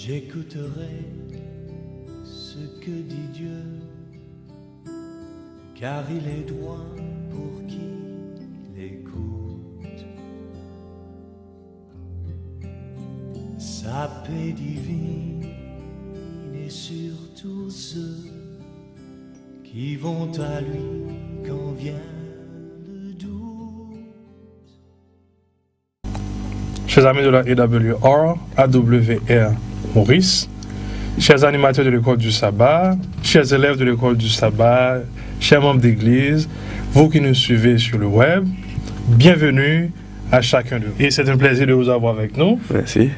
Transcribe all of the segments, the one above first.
J'écouterai ce que dit Dieu, car il est droit pour qui l'écoute. Sa paix divine est sur tous ceux qui vont à lui quand vient le doute. Chers amis de la AWR, AWR Maurice, chers animateurs de l'école du sabbat, chers élèves de l'école du sabbat, chers membres d'église, vous qui nous suivez sur le web, bienvenue à chacun de vous. Et c'est un plaisir de vous avoir avec nous. Merci.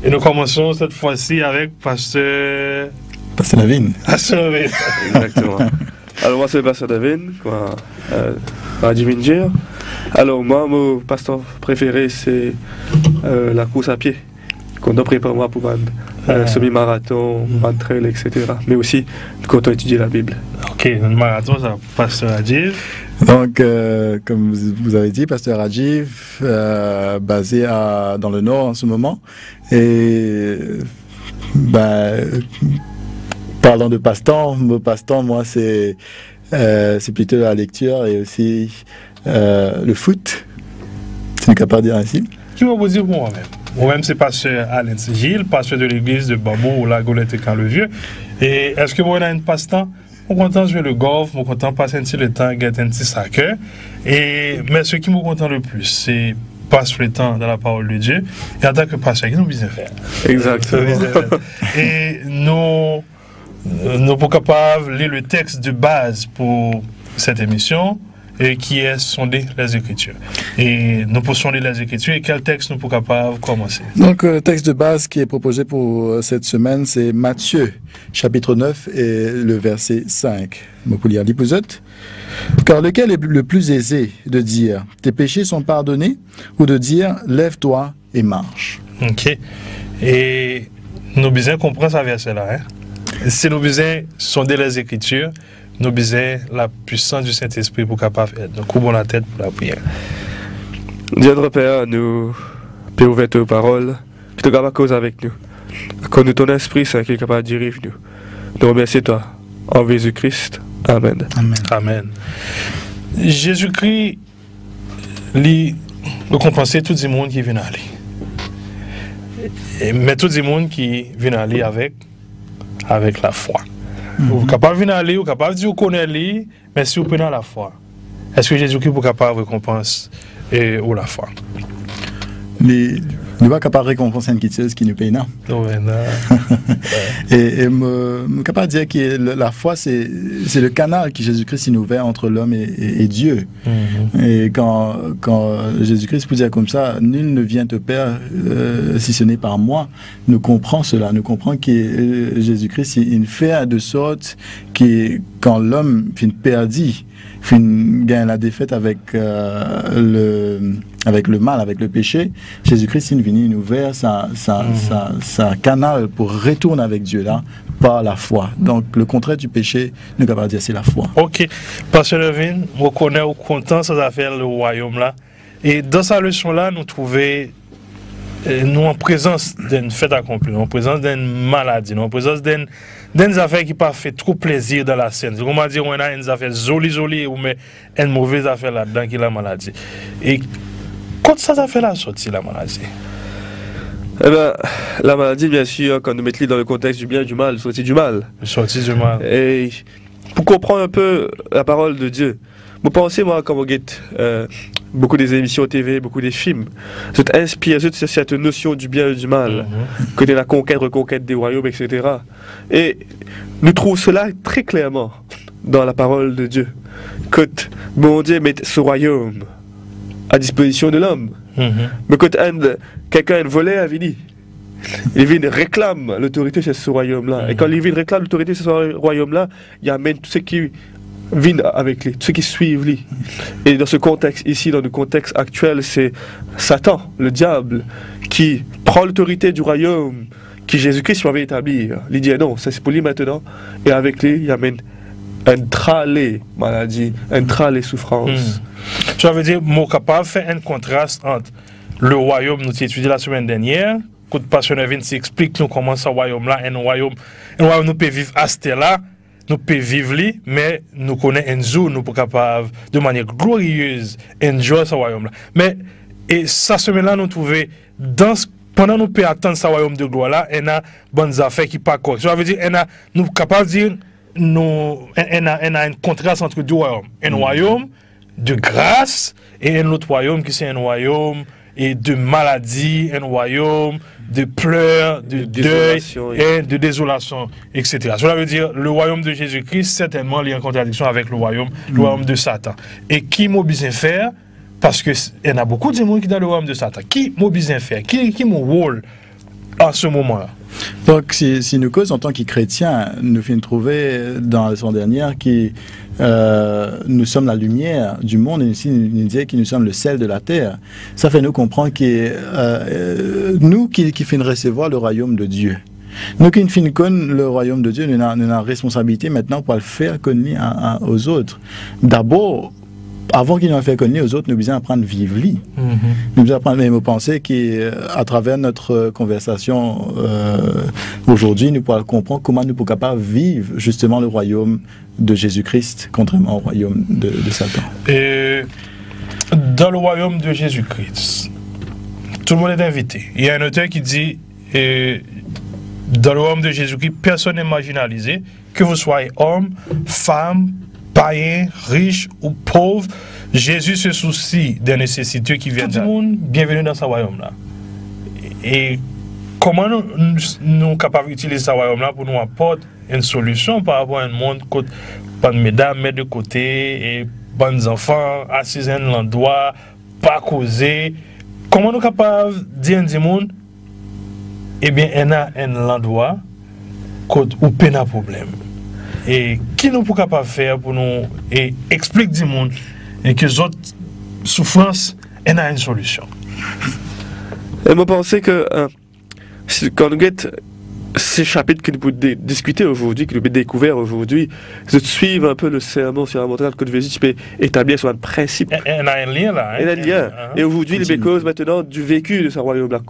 Et nous commençons cette fois-ci avec Pasteur David. Pasteur David. Exactement. Alors moi c'est Pasteur David, à Divinjir. Alors moi, mon pasteur préféré c'est la course à pied. Qu'on doit préparer moi pour un semi-marathon, un trail, etc. Mais aussi quand on étudie la Bible. Ok, le marathon, c'est Pasteur Rajiv. Donc, comme vous avez dit, Pasteur Rajiv, basé dans le Nord en ce moment. Et parlant de passe-temps, mon passe-temps, moi, c'est plutôt la lecture et aussi le foot. C'est capable de dire ainsi. Qui va vous dire moi-même? Moi-même, c'est Pasteur Alain Gilles, pasteur de l'église de Bambou, ou la Golette et Camp-le-Vieux. Et est-ce que moi, on a un passe-temps? Je suis content de jouer le golf, je suis content de passer un petit le temps, de un petit soccer. Mais ce qui me content le plus, c'est passer le temps dans la parole de Dieu. Et en tant que pasteur, qu'est-ce que nous besoin faire? Exactement. Et nous sommes capables de lire le texte de base pour cette émission. Et qui est sonder les Écritures. Et nous pouvons sonder les Écritures. Et quel texte nous sommes capables de commencer? Donc, le texte de base qui est proposé pour cette semaine, c'est Matthieu, chapitre 9 et le verset 5. Je peux lire l'épisode. Car lequel est le plus aisé de dire « Tes péchés sont pardonnés » ou de dire « Lève-toi et marche ». Ok. Et nous besoin comprendre ce verset-là. Si nous besoin sonder les Écritures, nous avons besoin de la puissance du Saint-Esprit pour capable être. Nous couvrons la tête pour la prière. Dieu notre Père, nous peut ouvrir tes paroles, qui te capable cause avec nous. Accorde-nous ton esprit, c'est qui est capable de diriger nous. Nous remercions toi. En Jésus-Christ. Amen. Amen. Amen. Jésus-Christ, nous compensons tout le monde qui vient aller. Mais tout le monde qui vient aller avec la foi. Vous êtes capable de venir aller, vous êtes capable de dire que vous connaissez, mais si vous prenez la foi, est-ce que Jésus-Christ est capable de récompenser ou la foi? Mais nous ne sommes pas capables de récompenser une quitteuse qui nous paye, non? Et je suis capable de dire que la foi, c'est le canal que Jésus-Christ nous ouvert entre l'homme et Dieu. Et quand Jésus-Christ peut dire comme ça, nul ne vient au Père si ce n'est par moi, nous comprenons cela. Nous comprenons que Jésus-Christ, il fait de sorte que quand l'homme finit perdu, gagne la défaite avec le mal, avec le péché, Jésus-Christ est venu nous ouvrir sa canal pour retourner avec Dieu là, par la foi. Donc le contraire du péché, nous ne pouvons pas dire c'est la foi. Ok, Pasteur Levin, vous connaissez ou content ça affaire le royaume là. Et dans sa leçon là, nous trouvons nous en présence d'une fête accomplie, en présence d'une maladie, en présence d'une affaire qui pas fait trop plaisir dans la scène. Comment dire, on a une affaire jolie ou mais une mauvaise affaire là-dedans qui est la maladie. Et quand ça fait la sortie la maladie? Eh bien, la maladie, bien sûr, quand nous mettons dans le contexte du bien et du mal, sortie du mal. Sortie du mal. Et pour comprendre un peu la parole de Dieu, vous pensez, moi, quand vous guettez beaucoup des émissions TV, beaucoup des films, vous êtes inspiré de cette notion du bien et du mal, côté la conquête, reconquête des royaumes, etc. Et nous trouvons cela très clairement dans la parole de Dieu. Que bon Dieu met ce royaume à disposition de l'homme. Mais quand quelqu'un volé a venu, il vient réclame l'autorité sur ce royaume-là. Et quand il vient réclame l'autorité sur ce royaume-là, il amène tous ceux qui viennent avec lui, tous ceux qui suivent lui. Et dans ce contexte ici, dans le contexte actuel, c'est Satan, le diable, qui prend l'autorité du royaume que Jésus-Christ avait établi. Il dit non, ça c'est pour lui maintenant. Et avec lui, il amène un tralé maladie, un tralé souffrance. Ça veut dire, mon capable fait un contraste entre le royaume, nous avons étudié la semaine dernière, quand Pasteur Vince explique nous comment ce royaume-là, un royaume nous peut vivre à ce là, nous peut vivre li, mais nous connaissons un jour, nous sommes capables de manière glorieuse enjoy ce royaume-là. Mais, et ça semaine-là, nous trouvons, pendant nous peut attendre ce royaume de gloire-là, il y a bonnes affaires qui ne sont pas correctes. Ça veut dire, nous sommes capables de dire, il y a un contraste entre deux royaumes. Un royaume de grâce et un autre royaume qui c'est un royaume et de maladie, un royaume de pleurs, de deuil et de désolation, etc. Cela veut dire le royaume de Jésus-Christ, certainement, il est en contradiction avec le royaume de Satan. Et qui m'a besoin faire, parce qu'il y en a beaucoup de gens qui sont dans le royaume de Satan, qui m'a besoin faire, qui est mon rôle à ce moment-là? Donc, si nous cause en tant que chrétiens, nous finissons trouver dans la leçon dernière que nous sommes la lumière du monde et ici nous disait que nous sommes le sel de la terre. Ça fait nous comprendre que nous qui finissons recevoir le royaume de Dieu. Nous qui finissons connaître le royaume de Dieu, nous avons la responsabilité maintenant pour le faire connaître aux autres. D'abord, avant qu'il nous fait connaître aux autres, nous devons apprendre à vivre. Nous devons apprendre à penser qu'à travers notre conversation aujourd'hui, nous pourrons comprendre comment nous sommes capables de vivre justement le royaume de Jésus-Christ, contrairement au royaume de Satan. Et dans le royaume de Jésus-Christ, tout le monde est invité. Il y a un auteur qui dit, dans le royaume de Jésus-Christ, personne n'est marginalisé, que vous soyez homme, femme, païen, riche ou pauvre, Jésus se soucie des nécessités qui viennent du monde. Bienvenue dans ce royaume-là. Et comment nous sommes capables d'utiliser ce royaume-là pour nous apporter une solution par rapport à un monde où pas de mesdames, mais de côté, et bonnes enfants, assis à un endroit, pas causer. Comment nous sommes capables de dire à un monde, eh bien, il y a un endroit où il y a un problème. Et qui nous sommes capables de faire pour nous et explique du monde et que les autres souffrances en a une solution. Et moi, je pensais que quand nous avons ces chapitres que nous pouvons discuter aujourd'hui, que nous avons découvert aujourd'hui, de suivre un peu le sermon sur la montagne que tu peux établir sur un principe. Il y a un lien là. Il y a un lien. Et aujourd'hui, les causes maintenant du vécu de ce royaume-là.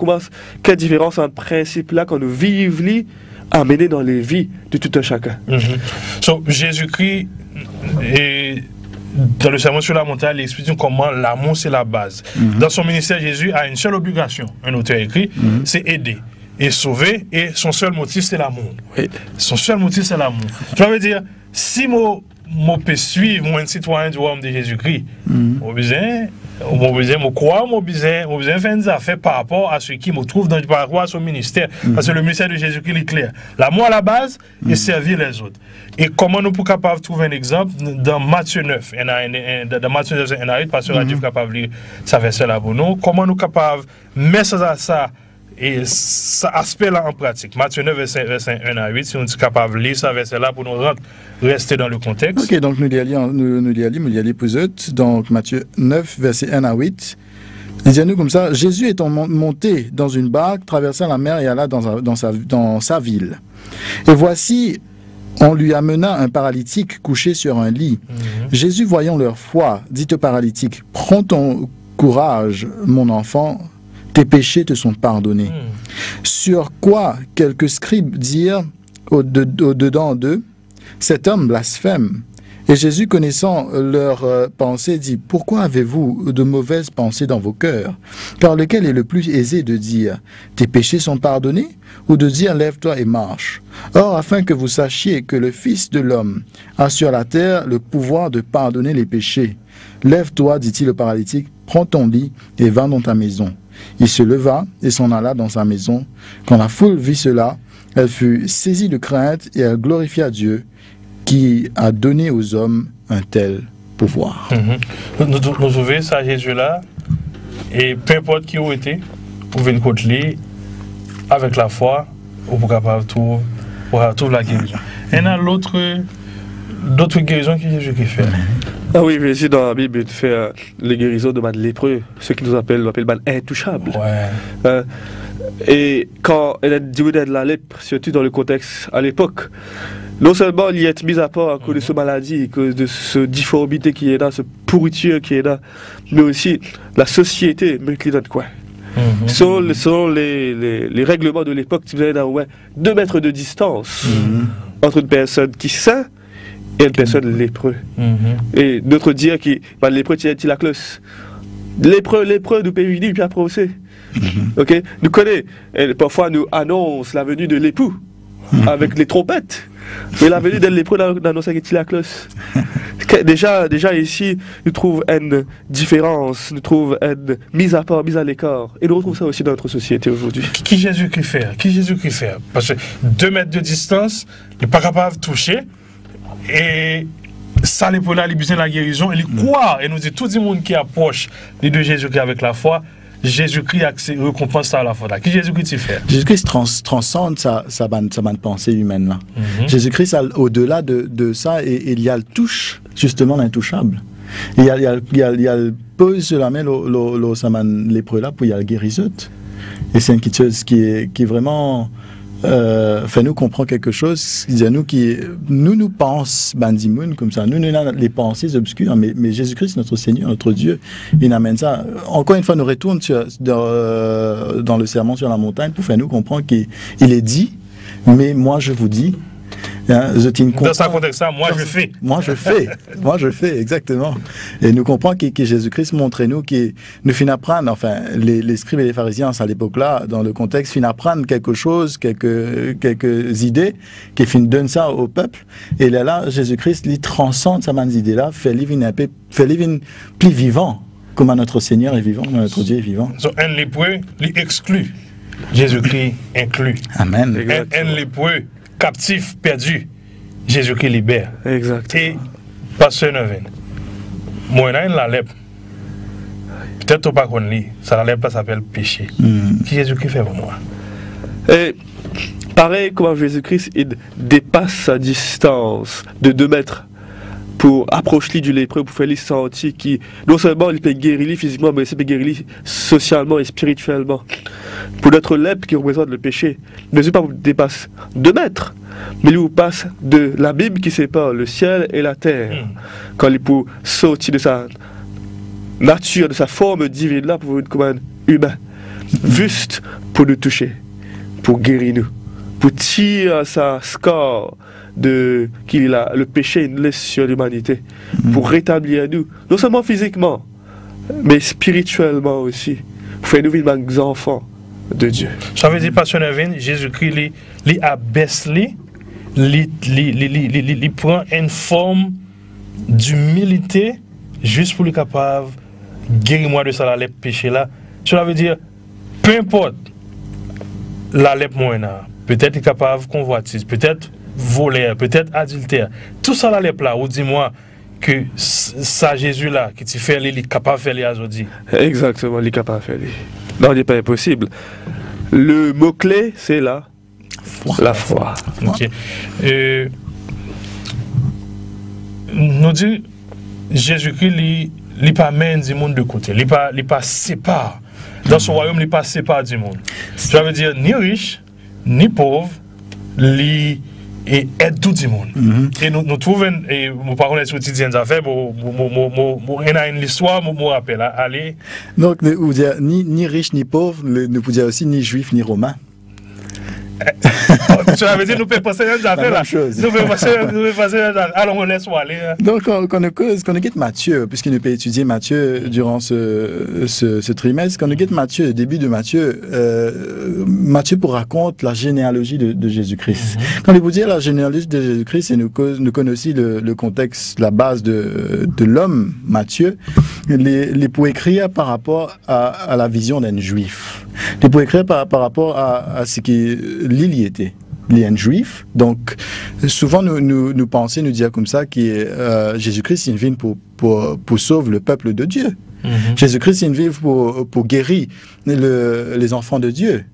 Quelle différence entre un principe-là quand nous vivons amené dans les vies de tout un chacun. So, Jésus-Christ, dans le sermon sur la montagne, il explique comment l'amour c'est la base. Dans son ministère, Jésus a une seule obligation, un auteur écrit, c'est aider et sauver, et son seul motif c'est l'amour. Son seul motif c'est l'amour. Je veux dire, si moi peux suivre un citoyen du royaume de Jésus-Christ, je crois, je faire des affaires par rapport à ce qui me trouve dans par rapport à son ministère. Parce que le ministère de Jésus-Christ est clair. L'amour à la base et servir les autres. Et comment nous sommes capables de trouver un exemple dans Matthieu 9. Dans Matthieu 9, il y a parce que Radio est capable de lire ça verset là pour nous. Comment nous sommes capables de mettre ça et cet aspect-là en pratique. Matthieu 9, verset 1 à 8, si on est capable de lire ça verset-là pour nous rester dans le contexte. Ok, donc nous y allons pour eux. Donc Matthieu 9, verset 1 à 8. Il dit à nous comme ça, Jésus étant monté dans une barque, traversa la mer et alla dans sa ville. Et voici, on lui amena un paralytique couché sur un lit. Jésus, voyant leur foi, dit au paralytique, prends ton courage, mon enfant, tes péchés te sont pardonnés. Sur quoi quelques scribes dirent au-dedans d'eux, cet homme blasphème. Et Jésus, connaissant leurs pensées, dit, pourquoi avez-vous de mauvaises pensées dans vos cœurs? Car lequel est le plus aisé de dire, tes péchés sont pardonnés, ou de dire, lève-toi et marche? Or, afin que vous sachiez que le Fils de l'homme a sur la terre le pouvoir de pardonner les péchés, lève-toi, dit-il au paralytique, prends ton lit et va dans ta maison. Il se leva et s'en alla dans sa maison. Quand la foule vit cela, elle fut saisie de crainte et elle glorifia Dieu qui a donné aux hommes un tel pouvoir. Nous trouvons ça Jésus-là, et peu importe qui ont été, vous pouvez le côté avec la foi, vous pouvez capable de trouver la guérison. Et il y a d'autres guérisons que Jésus qui fait. Ah oui, Jésus dans la Bible, il fait les guérisons de lépreux, ceux qui nous appellent intouchables. Et quand elle a dit de la lèpre, surtout dans le contexte à l'époque, non seulement il y est mis à part à cause de cette maladie, à cause de cette difformité qui est là, cette pourriture qui est là, mais aussi la société, mais qui donne quoi? Selon les règlements de l'époque, tu faisais 2 mètres de distance entre une personne qui sait et une personne lépreux. Et d'autres dire que le lépreux tient la cloche. Lépreux, nous payons et puis après aussi. Ok, nous connaissons, parfois nous annonce la venue de l'époux avec les trompettes. Mais la venue d'un lépreux d'annonce qu'il la cloche. Déjà ici, nous trouvons une différence, nous trouvons une mise à part, mise à l'écart. Et nous retrouvons ça aussi dans notre société aujourd'hui. Qui Jésus-Christ fait? Parce que 2 mètres de distance, il n'est pas capable de toucher. Et ça, les là, il besoin de la guérison. Il croit. Et nous dit, tout le monde qui approche de Jésus-Christ avec la foi, Jésus-Christ récompense ça à la foi. Qui Jésus-Christ fait? Jésus-Christ transcende sa bonne pensée humaine là. Jésus-Christ, au-delà de ça, il y a le touche, justement l'intouchable. Il y a le pose sur la main, l'épreuve là, pour il y a le guérison. Et c'est quelque chose qui est vraiment fait nous comprendre quelque chose. Nous pensons bandimoun comme ça. Nous avons les pensées obscures, mais Jésus-Christ, notre Seigneur, notre Dieu, il amène ça. Encore une fois, nous retournons dans le sermon sur la montagne pour faire nous comprendre qu'il est dit, mais moi je vous dis. Hein, dans ce contexte-là, moi je fais, exactement. Et nous comprenons que Jésus-Christ montre nous que nous finissons apprendre, enfin, les scribes et les pharisiens à l'époque-là, dans le contexte, finissent apprendre quelque chose, quelques idées, qui donnent ça au peuple. Et là, Jésus-Christ, il transcende ces idées-là, fait vivre plus vivant, comme notre Seigneur est vivant, notre Dieu est vivant. Donc, un lépreux, il exclut. Jésus-Christ inclut. Amen. Un lépreux, captif, perdu, Jésus-Christ libère. Exact. Et, pasteur Nevin, moi, j'ai la lèpre. Peut-être que tu pas connu, ça la lèpre s'appelle péché. Qui Jésus-Christ fait pour moi? Et pareil, comment Jésus-Christ il dépasse sa distance de 2 mètres pour approcher du lépreux, pour faire lui sentir qui non seulement il peut guérir physiquement, mais il peut guérir socialement et spirituellement. Pour notre lèpre qui représente le péché, ne pas vous dépasse 2 mètres, mais il vous passe de la Bible qui sépare le ciel et la terre. Quand il peut sortir de sa nature, de sa forme divine là, pour être comme un humain, juste pour nous toucher, pour guérir nous, pour tirer sa score qu'il a le péché nous laisse sur l'humanité, pour rétablir nous, non seulement physiquement, mais spirituellement aussi, pour faire nous vivre des enfants de Dieu. Ça veut dire, pasteur Nevin, Jésus-Christ, il abaisse, il prend une forme d'humilité juste pour être capable de guérir moi de ça, la lèpre péché là. Cela veut dire, peu importe la lèpre moyenne, peut-être est capable de convoitise, peut-être voleur, peut-être adultère. Tout ça la lèpre là, ou dis-moi que ça Jésus là, qui te fait, il est capable de faire les aujourd'hui. Exactement, il est capable de faire les. Non, il n'est pas impossible. Le mot-clé, c'est la foi. Ok. Nous dit, Jésus-Christ, il n'est pas même du monde de côté. Il n'est pas sépare. Dans son royaume, il n'est pas sépare du monde. Ça veut dire, ni riche, ni pauvre, il aide tout le monde. Et nous trouvons, et nous parlons des quotidiennes affaires, une histoire, je me rappelle. Allez. Donc, vous dire ni riche, ni pauvre, nous pouvons dire aussi ni juif, ni romain. Ça veut dire nous pouvons passer des affaires là. Nous pouvons passer alors on laisse aller. Donc quand on quitte Matthieu, puisqu'il nous peut étudier Matthieu durant ce trimestre, quand on quitte Matthieu, début de Matthieu, Matthieu raconte la généalogie de Jésus-Christ. Quand il vous dit la généalogie de Jésus-Christ, et nous connaissons aussi le contexte, la base de l'homme Matthieu, les pour écrire par rapport à la vision d'un juif. Les pour écrire par rapport à ce qui l'île était. Il est un juif, donc souvent nous pensons, nous dire comme ça que Jésus-Christ il vient pour sauver le peuple de Dieu. Jésus-Christ il vient pour guérir les enfants de Dieu.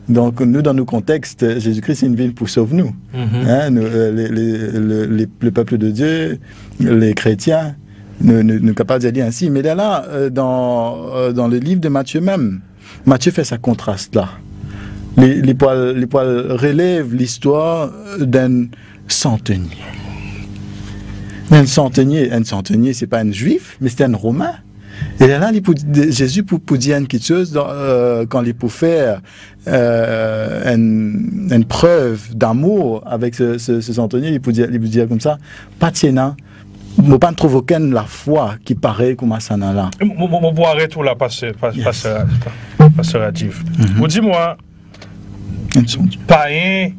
Donc nous dans nos contextes, Jésus-Christ il vient pour sauver nous. Le peuple de Dieu, les chrétiens, nous capables de dire ainsi. Mais là, dans le livre de Matthieu même, Matthieu fait sa contraste là. Les poils relèvent l'histoire d'un centenier. Un centenier, c'est pas un juif, mais c'est un romain. Et là, Jésus pour dire une petite chose, quand il peut faire une preuve d'amour avec ce centenier, il peut dire comme ça, pas tiennant, ne pas trouver aucune la foi qui paraît comme ça là. On peut arrêter tout là, pasteur Adjiv. Dis-moi, païen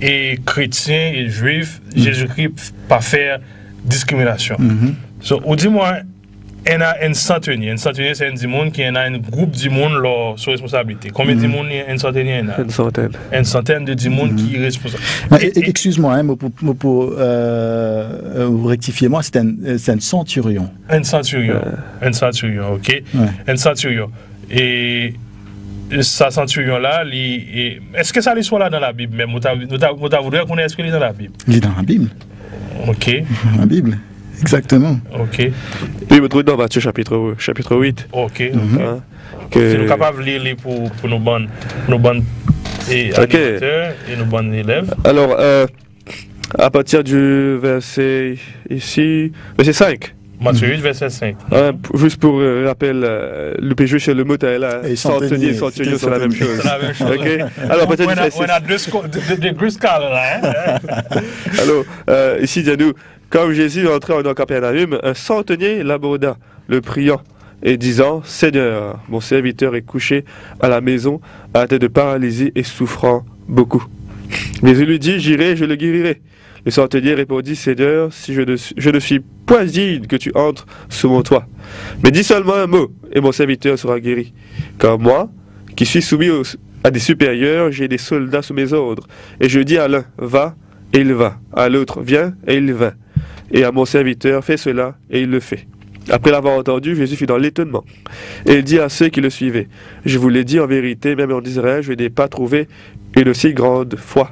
et chrétien et juif, Jésus-Christ pas faire discrimination. So, dis-moi, il y a un centenier. Un centenier, c'est un monde qui a un groupe de monde sous responsabilité. Combien de monde un centenier? Une centaine. Une centaine de monde qui est responsable. Excuse-moi, pour rectifier moi, c'est un centurion. Un centurion. Un centurion, ok. Ouais. Un centurion. Et ce centurion-là, est-ce que ça soit là dans la Bible même? Nous voudrions qu'on est-ce qu'il est dans la Bible? Il est dans la Bible. Ok. Dans la Bible. Exactement. Ok. Oui, me trouve dans Matthieu chapitre 8. Ok. Hein, C'est nous capables de lire pour nos bonnes animateurs et nos bonnes élèves. Alors, à partir du verset ici, verset 5. Matthieu 8, verset 5. Juste pour rappel, le péché chez le mot, là, centenier, centurion, c'est la même chose. C'est la même chose. Okay? Alors, peut-être on a deux gros scales là. Alors, ici, dis-nous, comme Jésus entrait en Capernaum, un centenier l'aborda, le priant, et disant, Seigneur, mon serviteur est couché à la maison, atteint de paralysie et souffrant beaucoup. Jésus lui dit, j'irai, je le guérirai. Le centenier répondit, Seigneur, si je ne suis point digne que tu entres sous mon toit, mais dis seulement un mot, et mon serviteur sera guéri. Car moi, qui suis soumis à des supérieurs, j'ai des soldats sous mes ordres, et je dis à l'un, va, et il va, à l'autre, viens, et il vint. Et à mon serviteur, fais cela, et il le fait. Après l'avoir entendu, Jésus fut dans l'étonnement. Et il dit à ceux qui le suivaient, je vous l'ai dit en vérité, même en Israël, je n'ai pas trouvé une aussi grande foi.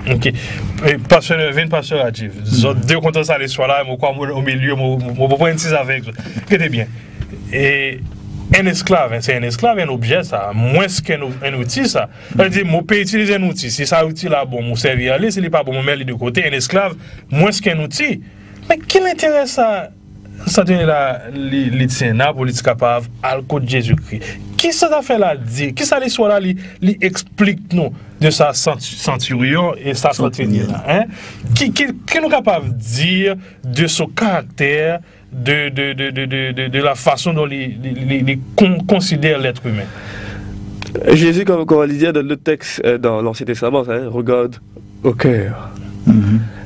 Ok. Pasteur Adjiv, deux contents ça l'histoire là, au milieu, je vais prendre avec vous. Écoutez bien. Et un esclave, c'est un esclave, un objet, ça, moins qu'un outil, ça. C'est-à-dire, je peux utiliser un outil. Si ça outil là, bon, je servir à lui, si il n'est pas bon, je mets de côté. Un esclave, moins qu'un outil. Mais quel intérêt ça donne là, les tiens, pour être capable, à l'côté de Jésus-Christ? Qui ça fait là dire? Qui ça l'histoire là, lui explique nous de sa centurion et sa centenier là, hein? Qui nous capable de dire de son caractère, de la façon dont il considère l'être humain? Jésus, comme on le dit dans le texte dans l'Ancien Testament, hein, regarde au cœur.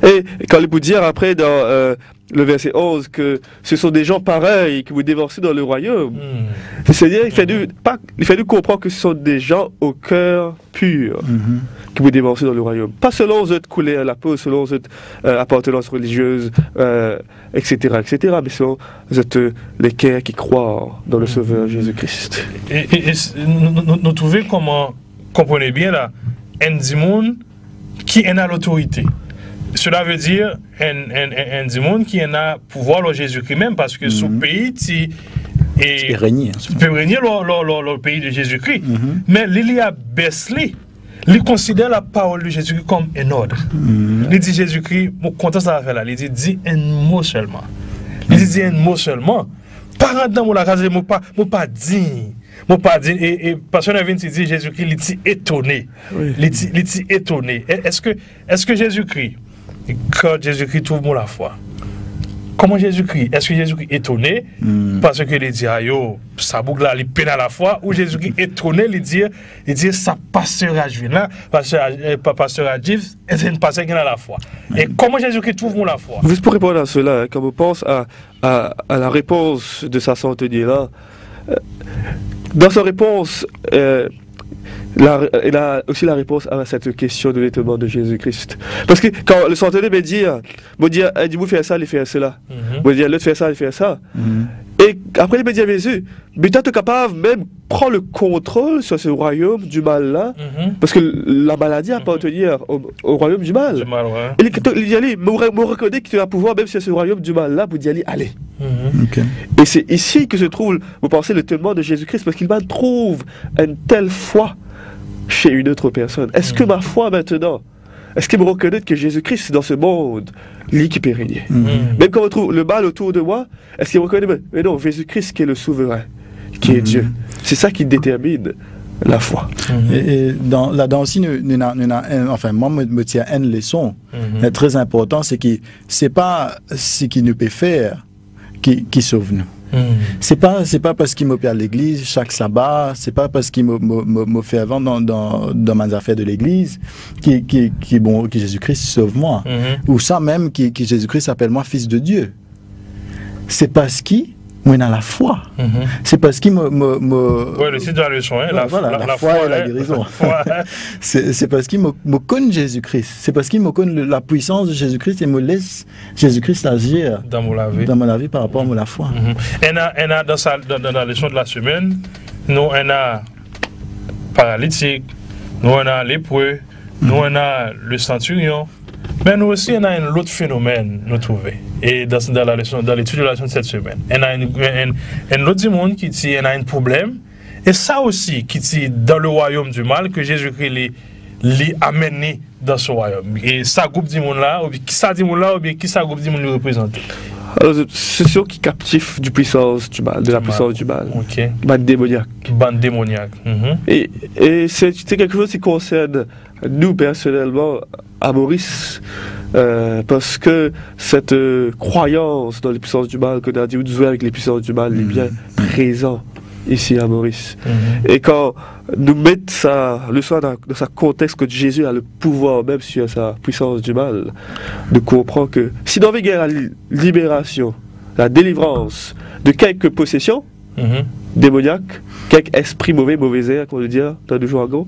Et quand il peut dire après dans le verset 11 que ce sont des gens pareils qui vous divorcent dans le royaume, c'est-à-dire il fait nous comprendre que ce sont des gens au cœur pur qui vous divorcent dans le royaume. Pas selon votre couleur à la peau, selon votre appartenance religieuse, etc., mais selon les cœurs qui croient dans le Sauveur Jésus-Christ. Et nous trouvons comment, comprenez bien là, un démon qui en a l'autorité. Cela veut dire un démon qui en a pouvoir le Jésus-Christ même, parce que ce pays peut régner le pays de Jésus-Christ. Mais il y a baissé. Il considère la parole de Jésus-Christ comme un ordre. Il dit Jésus-Christ, mon content ça va faire là. Il dit un mot seulement. Il dit un mot seulement. Par dans mon la case, mon pas digne. Et Pasteur Nevin dit Jésus-Christ, il est étonné. Il est étonné. Est-ce que Jésus-Christ, quand Jésus-Christ trouve la foi, comment Jésus-Christ, est-ce que Jésus-Christ est étonné parce que il dit ayo, ça boucle là, il peine à la foi, ou Jésus-Christ est étonné, il dit ça pasteur Adjiv là, pasteur Adjiv est un pasteur qui a la foi. Et comment Jésus-Christ trouve la foi? Juste pour répondre à cela, quand on pense à la réponse de sa centenier là, dans sa réponse, il a aussi la réponse à cette question de l'étonnement de Jésus-Christ. Parce que quand le centenier me dit, vous faites ça, il fait cela. Me dit, l'autre fait ça, il fait ça. Et après, il me dit à Jésus, mais tu es capable même prendre le contrôle sur ce royaume du mal-là, parce que la maladie appartenait au royaume du mal. Il dit, allez, me reconnaît que tu as pouvoir même sur ce royaume du mal-là, pour dire, allez. Et c'est ici que se trouve, vous pensez, l'étonnement de Jésus-Christ, parce qu'il trouve une telle foi chez une autre personne. Est-ce que ma foi maintenant est-ce qu'il me reconnaît que Jésus-Christ dans ce monde, lui qui peut régner? Même quand on trouve le mal autour de moi, est-ce qu'il me reconnaît? Mais non, Jésus-Christ qui est le souverain, qui est Dieu. C'est ça qui détermine la foi. Et là-dedans aussi, enfin, moi, me tient une leçon très importante, c'est que c'est pas ce qu'il nous peut faire qui sauve nous. C'est pas parce qu'il me perd l'église chaque sabbat, c'est pas parce qu'il me fait avant dans mes affaires de l'église que Jésus-Christ sauve moi. Ou ça même que Jésus-Christ appelle moi fils de Dieu. C'est parce qu'il moi dans la foi. C'est parce qu'il ouais, le titre de la leçon, hein, la foi et la guérison. C'est parce qu'il me connaît Jésus-Christ. C'est parce qu'il me connaît la puissance de Jésus-Christ et me laisse Jésus-Christ agir dans ma vie par rapport à la foi. Et dans la leçon de la semaine, nous on a paralytique, nous on a lépreux, nous on a le centurion. Mais nous aussi, on a un autre phénomène, nous trouvons. Et dans l'étude de la leçon de cette semaine, on a un autre monde qui dit on a un problème. Et ça aussi, qui dit dans le royaume du mal, que Jésus-Christ l'a amené dans ce royaume. Et ça groupe du monde là, ou bien qui ça dit monde là, ou bien qui ça groupe du monde le représente. Alors, c'est sûr qui captif du puissance du mal, de la puissance du mal. Ok. Bande démoniaque. Bande démoniaque. Et c'est quelque chose qui concerne nous personnellement à Maurice, parce que cette croyance dans les puissances du mal, que nous avons dit avec les puissances du mal, est bien présent ici à Maurice. Et quand nous mettons ça, le soir dans sa contexte que Jésus a le pouvoir, même sur sa puissance du mal, de comprendre que si nous avons la libération, la délivrance de quelques possessions démoniaques, quelques esprits mauvais air, qu'on veut dire, dans le jargon,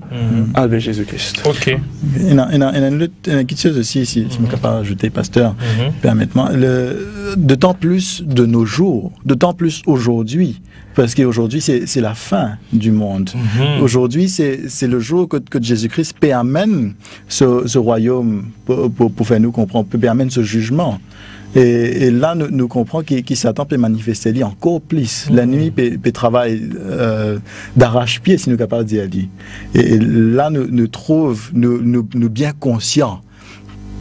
avec Jésus-Christ. Ok. Il y a une petite chose aussi, si je me capable d'ajouter, pasteur, permettez-moi, d'autant plus de nos jours, d'autant plus aujourd'hui, parce qu'aujourd'hui, c'est la fin du monde. Aujourd'hui, c'est le jour que Jésus-Christ permène ce royaume, pour faire nous comprendre, peut permettre ce jugement. Et là, nous comprenons que Satan peut manifester encore plus. La nuit peut travailler d'arrache-pied, si nous sommes capables de dire. Et là, nous trouvons, nous bien conscients.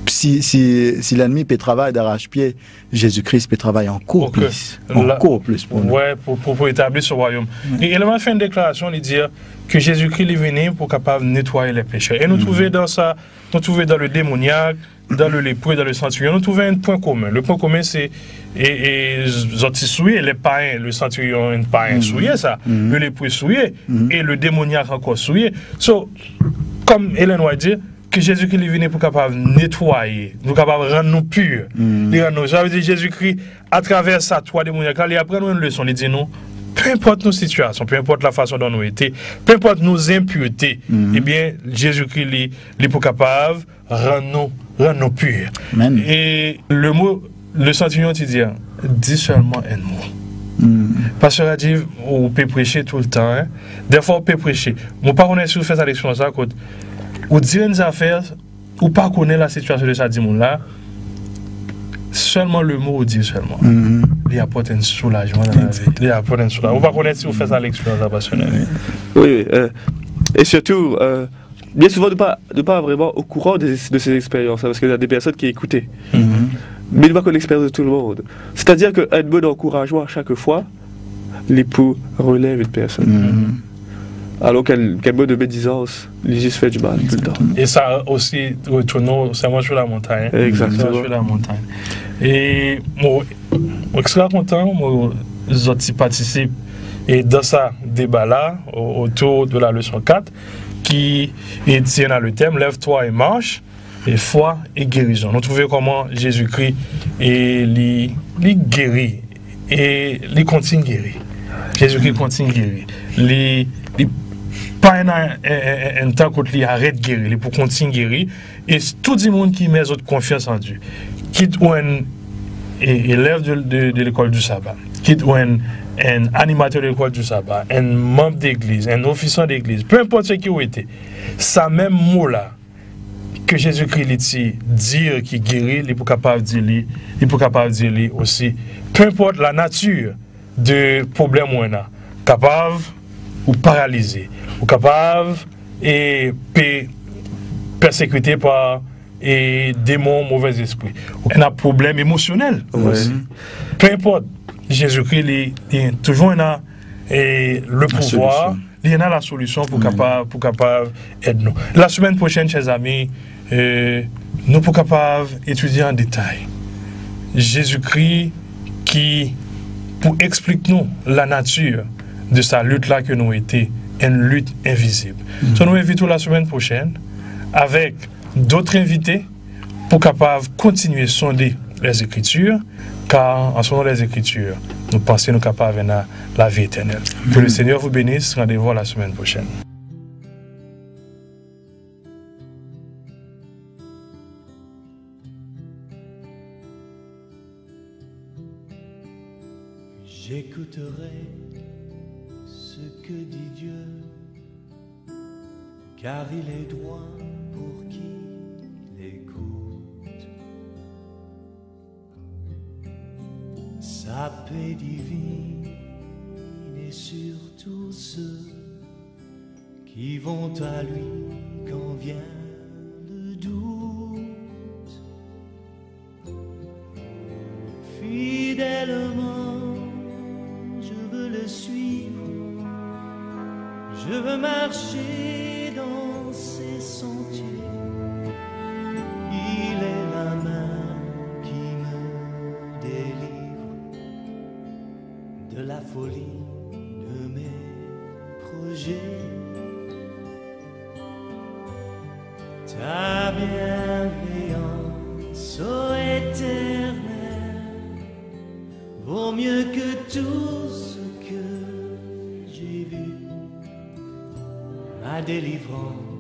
Si l'ennemi peut travailler d'arrache-pied, Jésus-Christ peut travailler encore plus. Encore plus pour nous. Ouais, pour établir ce royaume. Et il a fait une déclaration, il dit que Jésus-Christ est venu pour capable nettoyer les péchés. Et nous trouvons dans ça, nous trouvons dans le démoniaque, dans le lépreux, dans le centurion, nous trouvons un point commun. Le point commun, c'est les souillés, les païens, le centurion, un païen souillé, ça. Le lépreux souillé, et le démoniaque encore souillé. So, comme Hélène White dit, que Jésus-Christ est venu pour capable nettoyer, pour capable rendre nous purs. Ça veut dire Jésus-Christ, à travers ça, trois démoniaques, il apprend nous une leçon, il dit nous, peu importe nos situations, peu importe la façon dont nous étions, peu importe nos impuretés, eh bien, Jésus-Christ est pour capable rendre nous purs. Et le mot, le centurion, tu dis seulement un mot. Pasteur a dit, on peut prêcher tout le temps. Hein? Des fois, on peut prêcher. Mon parent est sûr de faire ça l'expérience à côté. Ou dire une affaire, ou pas connaître la situation de ça là, seulement le mot ou dire seulement. Il apporte un soulagement dans la vie. Il apporte un soulagement. On va connaître si vous faites ça l'expérience passionnelle. Oui, et surtout, bien souvent, de pas vraiment au courant de ces expériences, parce qu'il y a des personnes qui écoutent. Mais il va connaître l'expérience de tout le monde. C'est-à-dire qu'un mot d'encouragement à chaque fois, l'époux relève une personne. Alors quel mot de médisance, il juste fait du mal tout le temps. Et ça aussi, retournons, c'est moi sur la montagne. Exactement. Sur la montagne. Et moi, je suis extrêmement content, moi, je participe et dans ce débat-là, autour de la leçon 4, qui tient le thème « Lève-toi et marche ». Et foi et guérison. Nous trouvons comment Jésus-Christ est guéri et il continue guéri. Jésus-Christ continue guéri. Il pas un temps quand il arrête guéri, il pour continuer guéri. Et tout le monde qui met autres confiance en Dieu, quitte ou un élève de l'école du sabbat, quitte ou un animateur de l'école du sabbat, un membre d'église, un officiant d'église, peu importe ce qui a été, ça même mot là que Jésus-Christ dire qui guérit, il est capable de dire aussi. Peu importe la nature de problème où on a, capable ou paralysé, ou capable et persécuté par et démons, mauvais esprits. On a un problème émotionnel. Ouais. Peu importe, Jésus-Christ, il y a toujours le pouvoir, il y a la solution pour capable aider nous. La semaine prochaine, chers amis, nous sommes capables d'étudier en détail Jésus-Christ qui, pour expliquer nous la nature de sa lutte là que nous été, une lutte invisible. So, nous invitons la semaine prochaine avec d'autres invités pour capable continuer à sonder les Écritures, car en sondant les Écritures, nous pensons nous capables de la vie éternelle. Que le Seigneur vous bénisse. Rendez-vous la semaine prochaine. J'écouterai ce que dit Dieu, car il est droit pour qui l'écoute. Sa paix divine est sur tous ceux qui vont à lui quand vient le doute. Fidèlement je veux le suivre, je veux marcher dans ses sentiers. Il est la main qui me délivre de la folie de mes projets. Ta bienveillance, ô éternel, vaut mieux que tout ce que j'ai vu. Ma délivrance